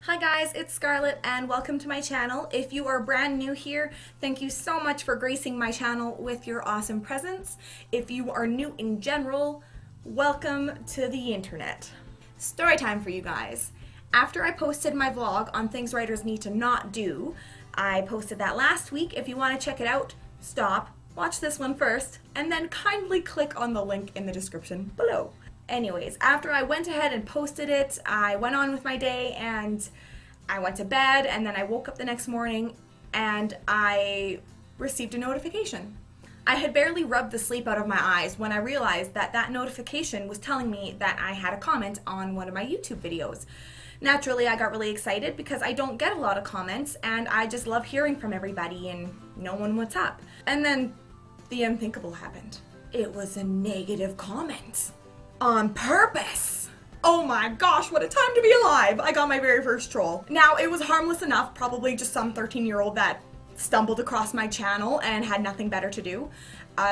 Hi guys, it's Scarlett and welcome to my channel. If you are brand new here, thank you so much for gracing my channel with your awesome presence. If you are new in general, welcome to the internet. Story time for you guys. After I posted my vlog on things writers need to not do, I posted that last week. If you want to check it out, stop, watch this one first, and then kindly click on the link in the description below. Anyways, after I went ahead and posted it, I went on with my day and I went to bed, and then I woke up the next morning and I received a notification. I had barely rubbed the sleep out of my eyes when I realized that that notification was telling me that I had a comment on one of my YouTube videos. Naturally, I got really excited because I don't get a lot of comments and I just love hearing from everybody and knowing what's up. And then the unthinkable happened. It was a negative comment. On purpose! Oh my gosh, what a time to be alive! I got my very first troll. Now, it was harmless enough, probably just some 13-year-old that stumbled across my channel and had nothing better to do.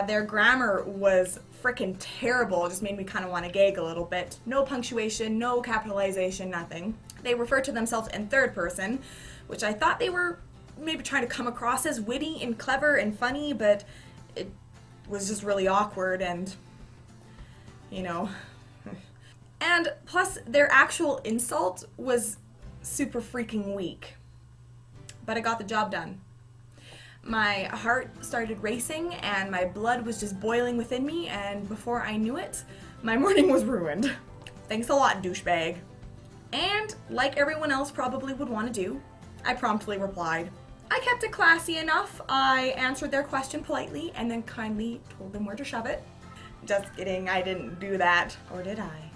Their grammar was freaking terrible. It just made me kind of want to gag a little bit. No punctuation, no capitalization, nothing. They referred to themselves in third person, which I thought they were maybe trying to come across as witty and clever and funny, but it was just really awkward and, you know. And plus, their actual insult was super freaking weak. But I got the job done. My heart started racing and my blood was just boiling within me, and before I knew it, my morning was ruined. Thanks a lot, douchebag. And like everyone else probably would want to do, I promptly replied. I kept it classy enough. I answered their question politely and then kindly told them where to shove it. Just kidding, I didn't do that. Or did I?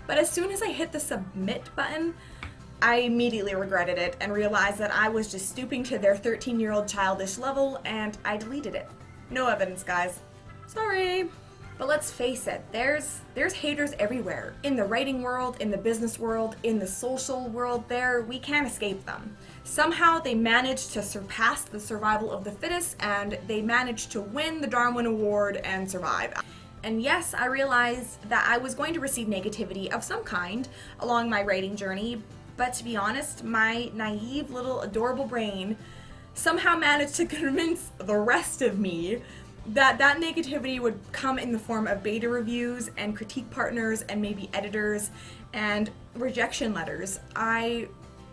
But as soon as I hit the submit button, I immediately regretted it and realized that I was just stooping to their 13-year-old childish level, and I deleted it. No evidence, guys. Sorry. But let's face it, there's haters everywhere. In the writing world, in the business world, in the social world, we can't escape them. Somehow they managed to surpass the survival of the fittest, and they managed to win the Darwin Award and survive. And yes, I realized that I was going to receive negativity of some kind along my writing journey, but to be honest, my naive little adorable brain somehow managed to convince the rest of me that that negativity would come in the form of beta reviews and critique partners and maybe editors and rejection letters. I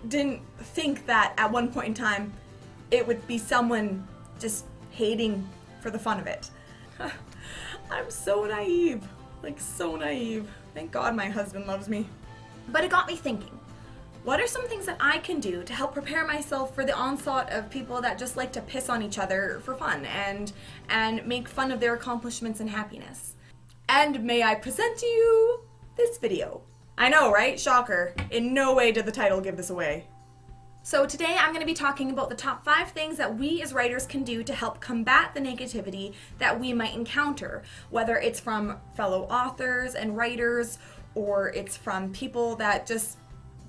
didn't think that at one point in time it would be someone just hating for the fun of it. I'm so naive, like so naive. Thank God my husband loves me. But it got me thinking. What are some things that I can do to help prepare myself for the onslaught of people that just like to piss on each other for fun and make fun of their accomplishments and happiness? And may I present to you this video. I know, right? Shocker. In no way did the title give this away. So today I'm going to be talking about the top 5 things that we as writers can do to help combat the negativity that we might encounter, whether it's from fellow authors and writers, or it's from people that just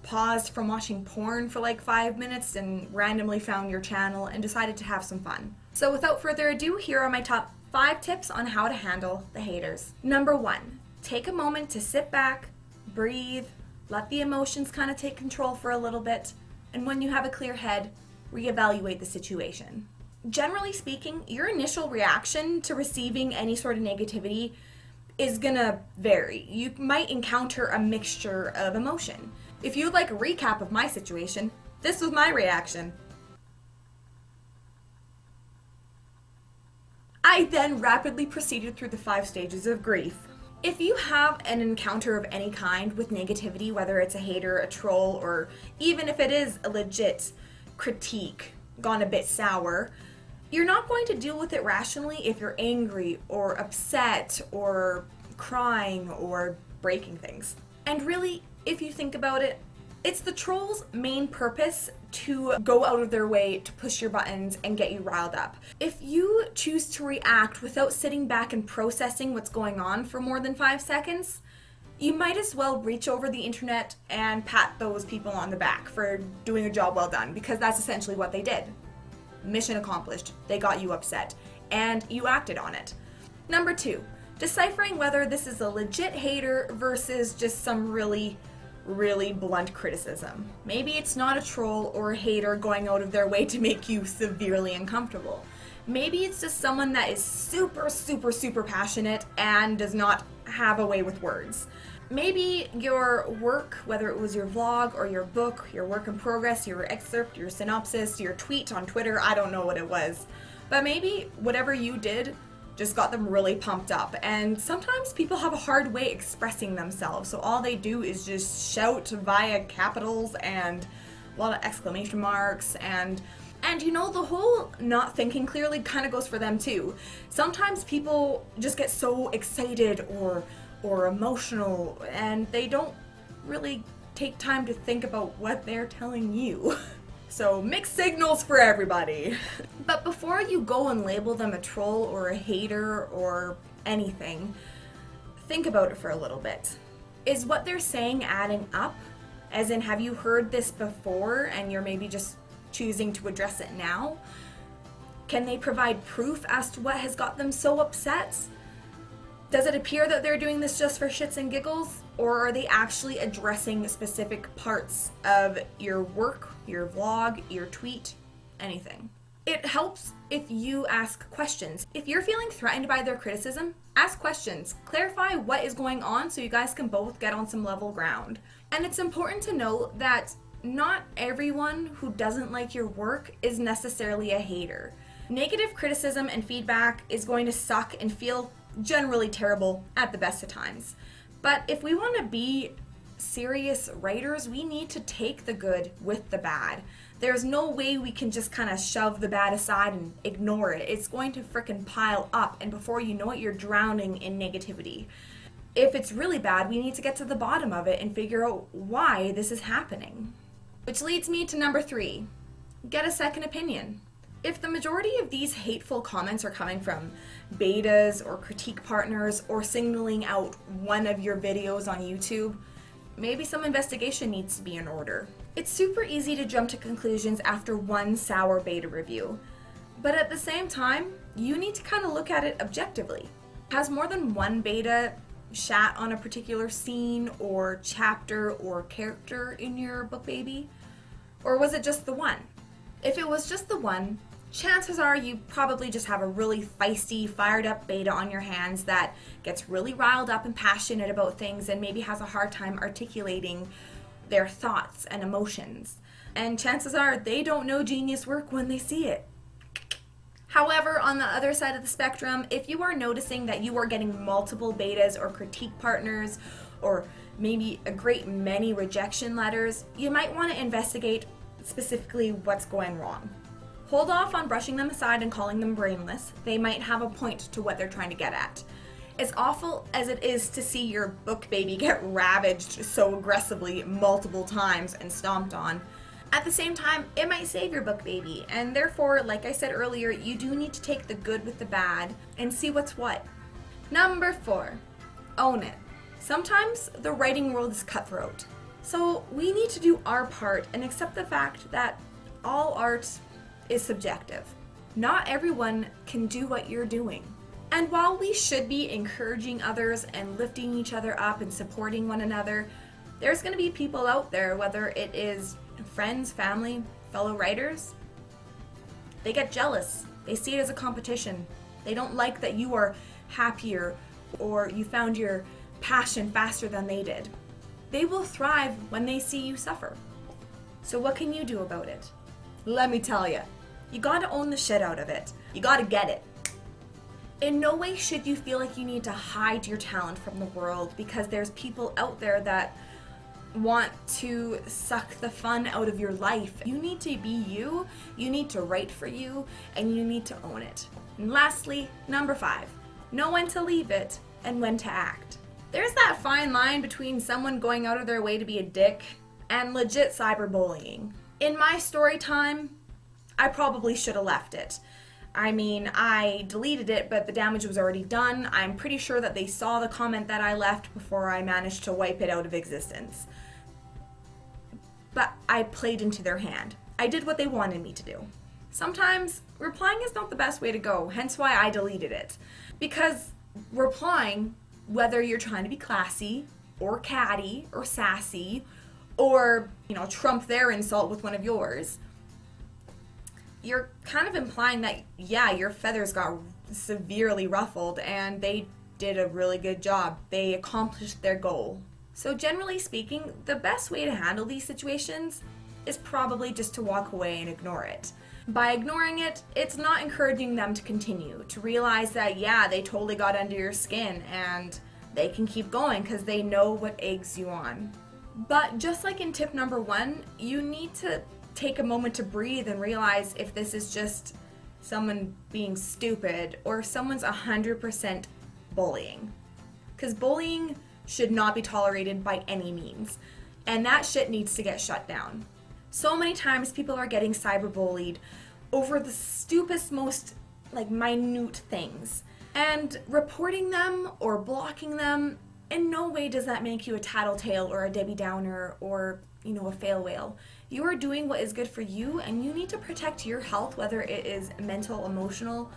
paused from watching porn for like 5 minutes and randomly found your channel and decided to have some fun. So without further ado, here are my top 5 tips on how to handle the haters. Number 1, take a moment to sit back, breathe, let the emotions kind of take control for a little bit, and when you have a clear head, reevaluate the situation. Generally speaking, your initial reaction to receiving any sort of negativity is gonna vary. You might encounter a mixture of emotion. If you'd like a recap of my situation, this was my reaction. I then rapidly proceeded through the 5 stages of grief. If you have an encounter of any kind with negativity, whether it's a hater, a troll, or even if it is a legit critique gone a bit sour, you're not going to deal with it rationally if you're angry or upset or crying or breaking things. And really, if you think about it, it's the troll's main purpose to go out of their way to push your buttons and get you riled up. If you choose to react without sitting back and processing what's going on for more than 5 seconds, you might as well reach over the internet and pat those people on the back for doing a job well done, because that's essentially what they did. Mission accomplished. They got you upset, and you acted on it. Number 2, deciphering whether this is a legit hater versus just some really really blunt criticism. Maybe it's not a troll or a hater going out of their way to make you severely uncomfortable. Maybe it's just someone that is super, super, super passionate and does not have a way with words. Maybe your work, whether it was your vlog or your book, your work in progress, your excerpt, your synopsis, your tweet on Twitter, I don't know what it was. But maybe whatever you did just got them really pumped up. And sometimes people have a hard way expressing themselves, so all they do is just shout via capitals and a lot of exclamation marks, and you know, the whole not thinking clearly kind of goes for them too. Sometimes people just get so excited or emotional and they don't really take time to think about what they're telling you. So mixed signals for everybody. But before you go and label them a troll or a hater or anything, think about it for a little bit. Is what they're saying adding up? As in, have you heard this before and you're maybe just choosing to address it now? Can they provide proof as to what has got them so upset? Does it appear that they're doing this just for shits and giggles? Or are they actually addressing specific parts of your work, your vlog, your tweet, anything? It helps if you ask questions. If you're feeling threatened by their criticism, ask questions. Clarify what is going on so you guys can both get on some level ground. And it's important to note that not everyone who doesn't like your work is necessarily a hater. Negative criticism and feedback is going to suck and feel generally terrible at the best of times. But if we want to be serious writers, we need to take the good with the bad. There's no way we can just kind of shove the bad aside and ignore it. It's going to frickin' pile up, and before you know it, you're drowning in negativity. If it's really bad, we need to get to the bottom of it and figure out why this is happening. Which leads me to number 3. Get a second opinion. If the majority of these hateful comments are coming from betas or critique partners or signaling out one of your videos on YouTube, maybe some investigation needs to be in order. It's super easy to jump to conclusions after one sour beta review, but at the same time, you need to kind of look at it objectively. Has more than one beta shat on a particular scene or chapter or character in your book baby? Or was it just the one? If it was just the one, chances are you probably just have a really feisty, fired up beta on your hands that gets really riled up and passionate about things and maybe has a hard time articulating their thoughts and emotions. And chances are they don't know genius work when they see it. However, on the other side of the spectrum, if you are noticing that you are getting multiple betas or critique partners or maybe a great many rejection letters, you might want to investigate specifically what's going wrong. Hold off on brushing them aside and calling them brainless. They might have a point to what they're trying to get at. As awful as it is to see your book baby get ravaged so aggressively multiple times and stomped on, at the same time, it might save your book baby, and therefore, like I said earlier, you do need to take the good with the bad and see what's what. Number 4, own it. Sometimes the writing world is cutthroat, so we need to do our part and accept the fact that all art is subjective. Not everyone can do what you're doing. And while we should be encouraging others and lifting each other up and supporting one another, there's going to be people out there, whether it is friends, family, fellow writers, they get jealous. They see it as a competition. They don't like that you are happier or you found your passion faster than they did. They will thrive when they see you suffer. So what can you do about it? Let me tell you, you gotta own the shit out of it. You gotta get it. In no way should you feel like you need to hide your talent from the world because there's people out there that want to suck the fun out of your life. You need to be you need to write for you, and you need to own it. And lastly, number 5, know when to leave it and when to act. There's that fine line between someone going out of their way to be a dick and legit cyberbullying. In my story time, I probably should have left it. I mean, I deleted it, but the damage was already done. I'm pretty sure that they saw the comment that I left before I managed to wipe it out of existence. But I played into their hand. I did what they wanted me to do. Sometimes replying is not the best way to go, hence why I deleted it. Because replying, whether you're trying to be classy or catty or sassy or, trump their insult with one of yours, you're kind of implying that, yeah, your feathers got severely ruffled and they did a really good job. They accomplished their goal. So generally speaking, the best way to handle these situations is probably just to walk away and ignore it. By ignoring it, it's not encouraging them to continue, to realize that, yeah, they totally got under your skin and they can keep going because they know what eggs you on. But just like in tip number 1, you need to take a moment to breathe and realize if this is just someone being stupid or if someone's 100% bullying. Because bullying should not be tolerated by any means. And that shit needs to get shut down. So many times people are getting cyberbullied over the stupidest, most minute things. And reporting them or blocking them, in no way does that make you a tattletale or a Debbie Downer or, a fail whale. You are doing what is good for you, and you need to protect your health, whether it is mental, emotional.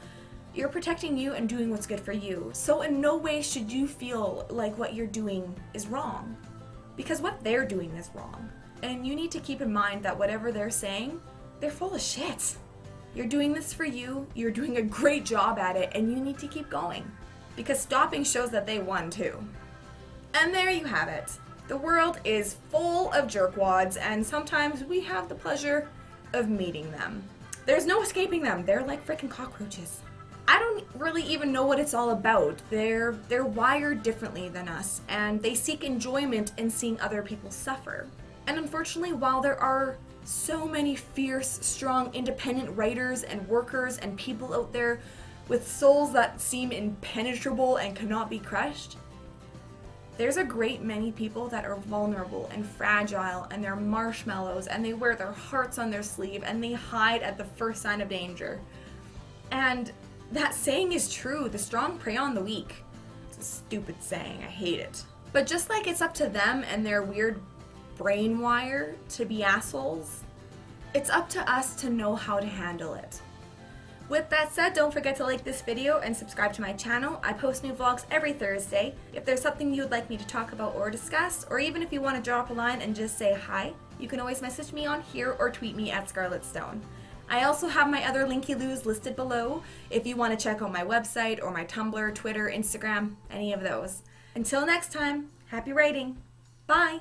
You're protecting you and doing what's good for you. So in no way should you feel like what you're doing is wrong, because what they're doing is wrong. And you need to keep in mind that whatever they're saying, they're full of shit. You're doing this for you, you're doing a great job at it, and you need to keep going. Because stopping shows that they won too. And there you have it. The world is full of jerkwads, and sometimes we have the pleasure of meeting them. There's no escaping them. They're like freaking cockroaches. I don't really even know what it's all about. They're wired differently than us, and they seek enjoyment in seeing other people suffer. And unfortunately, while there are so many fierce, strong, independent writers and workers and people out there with souls that seem impenetrable and cannot be crushed, there's a great many people that are vulnerable and fragile, and they're marshmallows, and they wear their hearts on their sleeve, and they hide at the first sign of danger. And that saying is true, the strong prey on the weak. It's a stupid saying, I hate it. But just like it's up to them and their weird brain wire to be assholes, it's up to us to know how to handle it. With that said, don't forget to like this video and subscribe to my channel. I post new vlogs every Thursday. If there's something you would like me to talk about or discuss, or even if you want to drop a line and just say hi, you can always message me on here or tweet me at Scarlet Stone. I also have my other linky-loos listed below if you want to check out my website or my Tumblr, Twitter, Instagram, any of those. Until next time, happy writing. Bye!